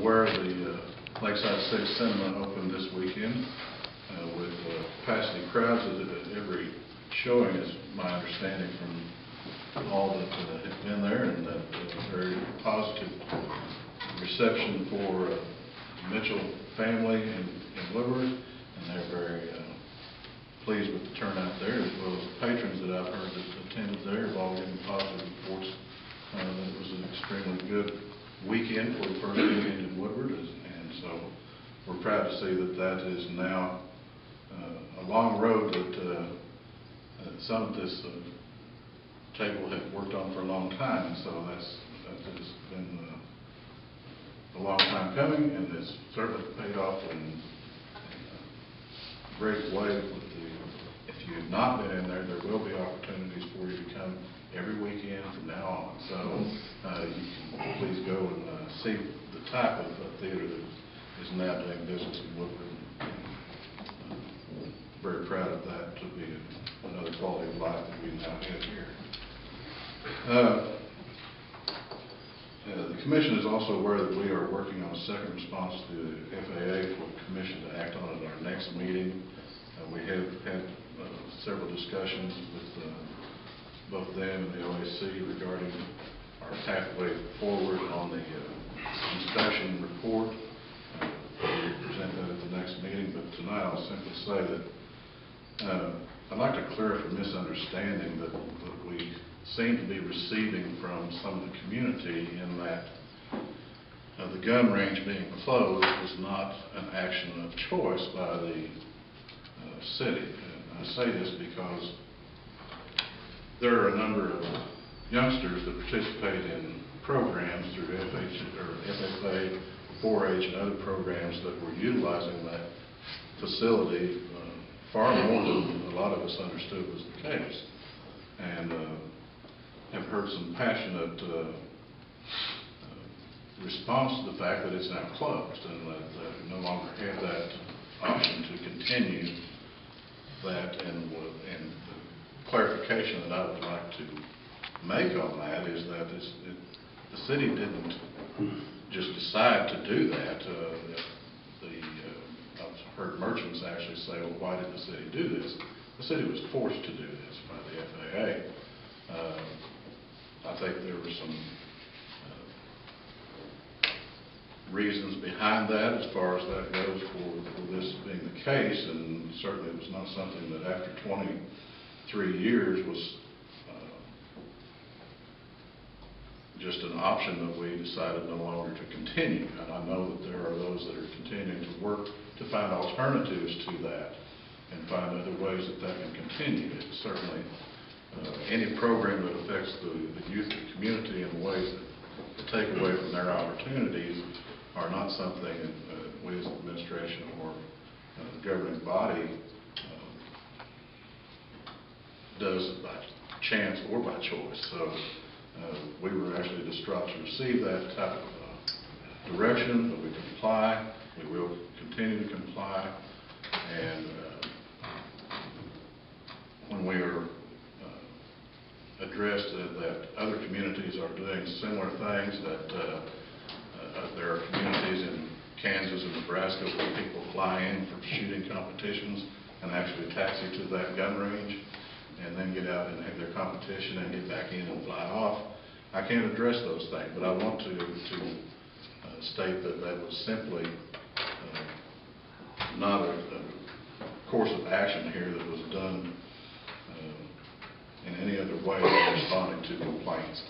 aware the Lakeside Civic Cinema opened this weekend with capacity crowds at every showing, is my understanding from all that have been there, and that very positive reception for Mitchell family in Woodward, and they're very pleased with the turnout there, as well as the patrons that I've heard that attended there have all given positive reports that it was an extremely good weekend for the first weekend in Woodward, and so we're proud to see that that is now a long road that some of this table have worked on for a long time, and so that has been a long time coming, and it's certainly paid off in a great way. If you have not been in there, there will be opportunities for you to come every weekend from now on. So you can please go and see the type of theater that is now doing business in Woodward. Very proud of that, to be another quality of life that we now have here. The Commission is also aware that we are working on a second response to the FAA for the Commission to act on at our next meeting. We have had several discussions with both them and the OAC regarding our pathway forward on the inspection report. We'll present that at the next meeting, but tonight I'll simply say that I'd like to clear up a misunderstanding that we seem to be receiving from some of the community, in that the gun range being closed is not an action of choice by the city. And I say this because there are a number of youngsters that participate in programs through FFA, 4-H, and other programs that were utilizing that facility far more than a lot of us understood was the case, and have heard some passionate response to the fact that it's now closed, and that we no longer have that option to continue that. And the clarification that I would like to make on that is that the city didn't just decide to do that. I've heard merchants actually say, well, why did the city do this? The city was forced to do this by the FAA. I think there were some reasons behind that, as far as that goes, for this being the case, and certainly it was not something that after 23 years was just an option that we decided no longer to continue. And I know that there are those that are continuing to work to find alternatives to that and find other ways that that can continue. It's certainly any program that affects the youth of the community in ways that take away from their opportunities are not something that we as administration or the governing body does by chance or by choice. So we were actually distraught to receive that type of direction, but we comply. We will continue to comply, and when we are addressed that other communities are doing similar things, that there are communities in Kansas and Nebraska where people fly in for shooting competitions and actually taxi to that gun range and then get out and have their competition and get back in and fly off. I can't address those things, but I want to state that that was simply not a course of action here that was done in any other way than responding to complaints.